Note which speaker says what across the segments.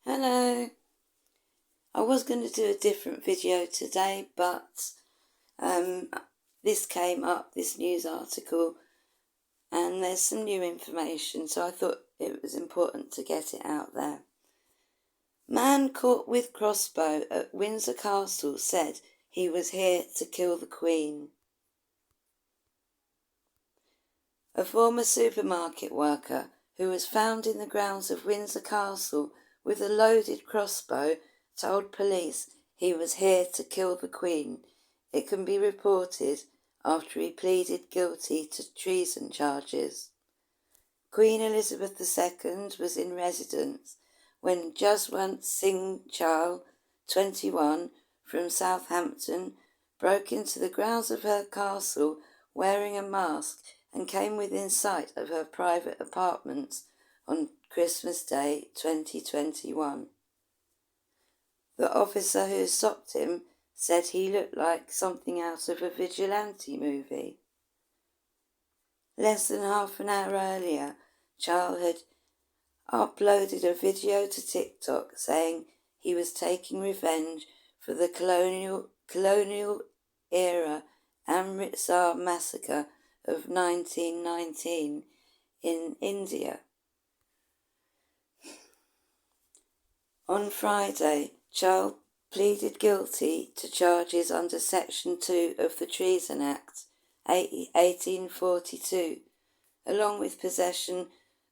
Speaker 1: Hello. I was going to do a different video today, but this came up, this news article, and there's some new information, so I thought it was important to get it out there. Man caught with crossbow at Windsor Castle said he was here to kill the Queen. A former supermarket worker who was found in the grounds of Windsor Castle with a loaded crossbow told police he was here to kill the Queen. It can be reported after he pleaded guilty to treason charges. Queen Elizabeth II was in residence when Jaswant Singh Chahal, 21, from Southampton, broke into the grounds of her castle wearing a mask and came within sight of her private apartments on Christmas Day 2021. The officer who stopped him said he looked like something out of a vigilante movie. Less than half an hour earlier, Chahal had uploaded a video to TikTok saying he was taking revenge for the colonial-era Amritsar massacre of 1919 in India. On Friday, Chahal pleaded guilty to charges under Section 2 of the Treason Act, 1842, along with possession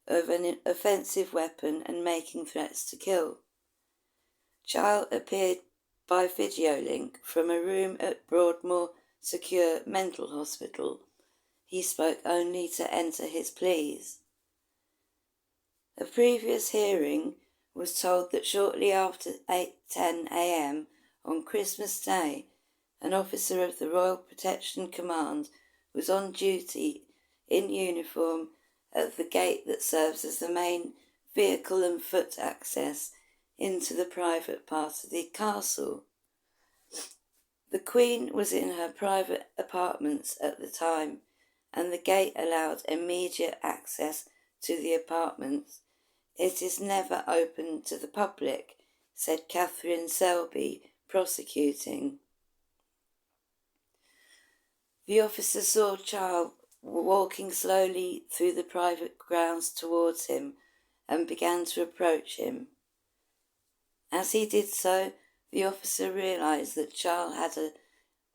Speaker 1: of an offensive weapon and making threats to kill. Chahal appeared by video link from a room at Broadmoor Secure Mental Hospital. He spoke only to enter his pleas. A previous hearing was told that shortly after 8:10 a.m. on Christmas Day, an officer of the Royal Protection Command was on duty in uniform at the gate that serves as the main vehicle and foot access into the private part of the castle. The Queen was in her private apartments at the time, and the gate allowed immediate access to the apartments. It is never open to the public, said Catherine Selby, prosecuting. The officer saw Chahal walking slowly through the private grounds towards him and began to approach him. As he did so, the officer realised that Chahal had a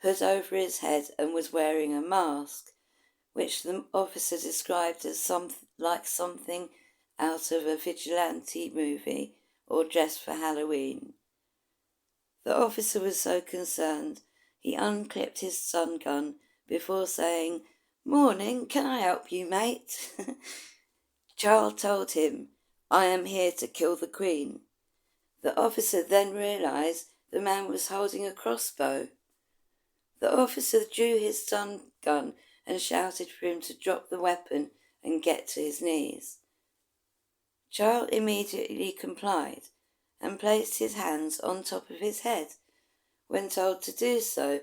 Speaker 1: hood over his head and was wearing a mask, which the officer described as something out of a vigilante movie or dressed for Halloween. The officer was so concerned, he unclipped his stun gun before saying, "Morning, can I help you, mate?" Chahal told him, "I am here to kill the Queen." The officer then realised the man was holding a crossbow. The officer drew his stun gun and shouted for him to drop the weapon and get to his knees. Chahal immediately complied and placed his hands on top of his head when told to do so,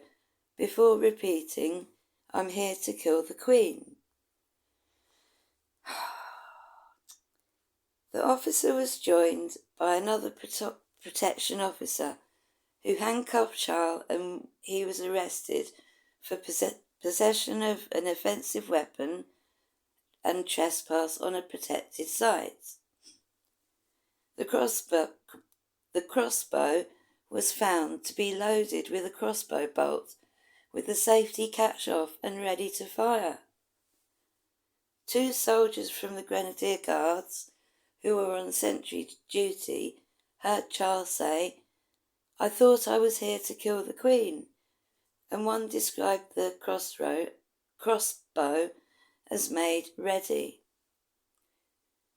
Speaker 1: before repeating, "I'm here to kill the Queen." The officer was joined by another protection officer who handcuffed Chahal, and he was arrested for possession of an offensive weapon and trespass on a protected site. The crossbow was found to be loaded with a crossbow bolt with the safety catch off and ready to fire. 2 soldiers from the Grenadier Guards, who were on sentry duty, heard Chahal say, "I thought I was here to kill the Queen," and one described the crossbow as made ready.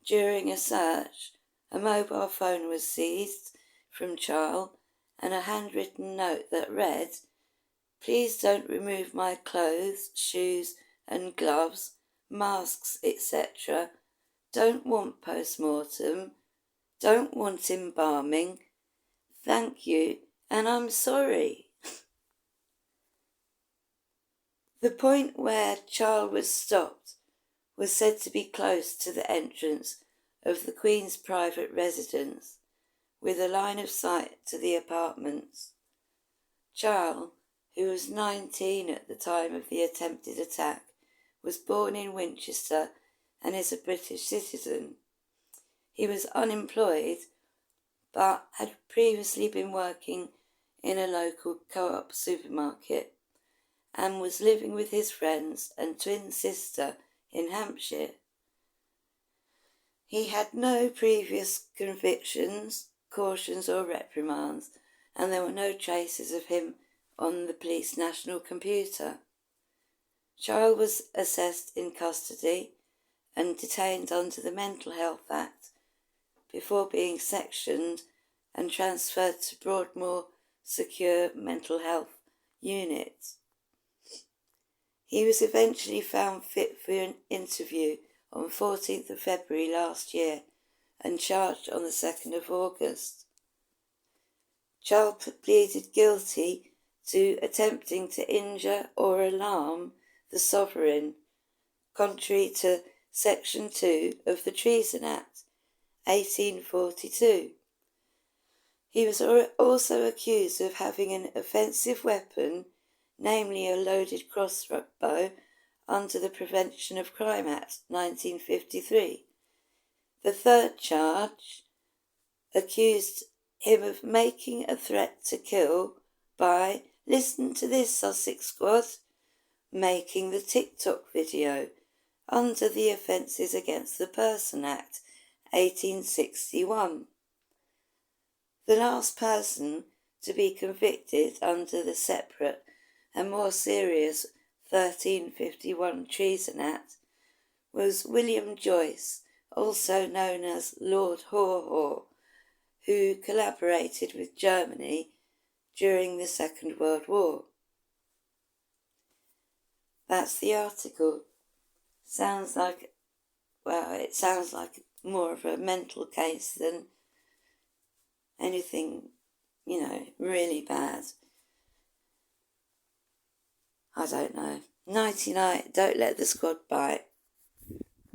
Speaker 1: During a search, a mobile phone was seized from Chahal and a handwritten note that read, "Please don't remove my clothes, shoes and gloves, masks, etc. Don't want post-mortem. Don't want embalming. Thank you, and I'm sorry." The point where Chahal was stopped was said to be close to the entrance of the Queen's private residence, with a line of sight to the apartments. Charles, who was 19 at the time of the attempted attack, was born in Winchester and is a British citizen. He was unemployed, but had previously been working in a local co-op supermarket and was living with his friends and twin sister in Hampshire. He had no previous convictions, cautions or reprimands, and there were no traces of him on the police national computer. Charles was assessed in custody and detained under the Mental Health Act before being sectioned and transferred to Broadmoor Secure Mental Health Unit. He was eventually found fit for an interview on 14th of February last year and charged on the 2nd of August. Charles pleaded guilty to attempting to injure or alarm the sovereign, contrary to Section 2 of the Treason Act, 1842. He was also accused of having an offensive weapon, namely a loaded crossbow, under the Prevention of Crime Act 1953. The third charge accused him of making a threat to kill by, listen to this, Sussex Squad, making the TikTok video under the Offences Against the Person Act 1861. The last person to be convicted under the separate and more serious 1351 Treason Act was William Joyce, also known as Lord Haw-Haw, who collaborated with Germany during the Second World War. That's the article. It sounds like more of a mental case than anything, really bad. I don't know. 99, don't let the squad bite.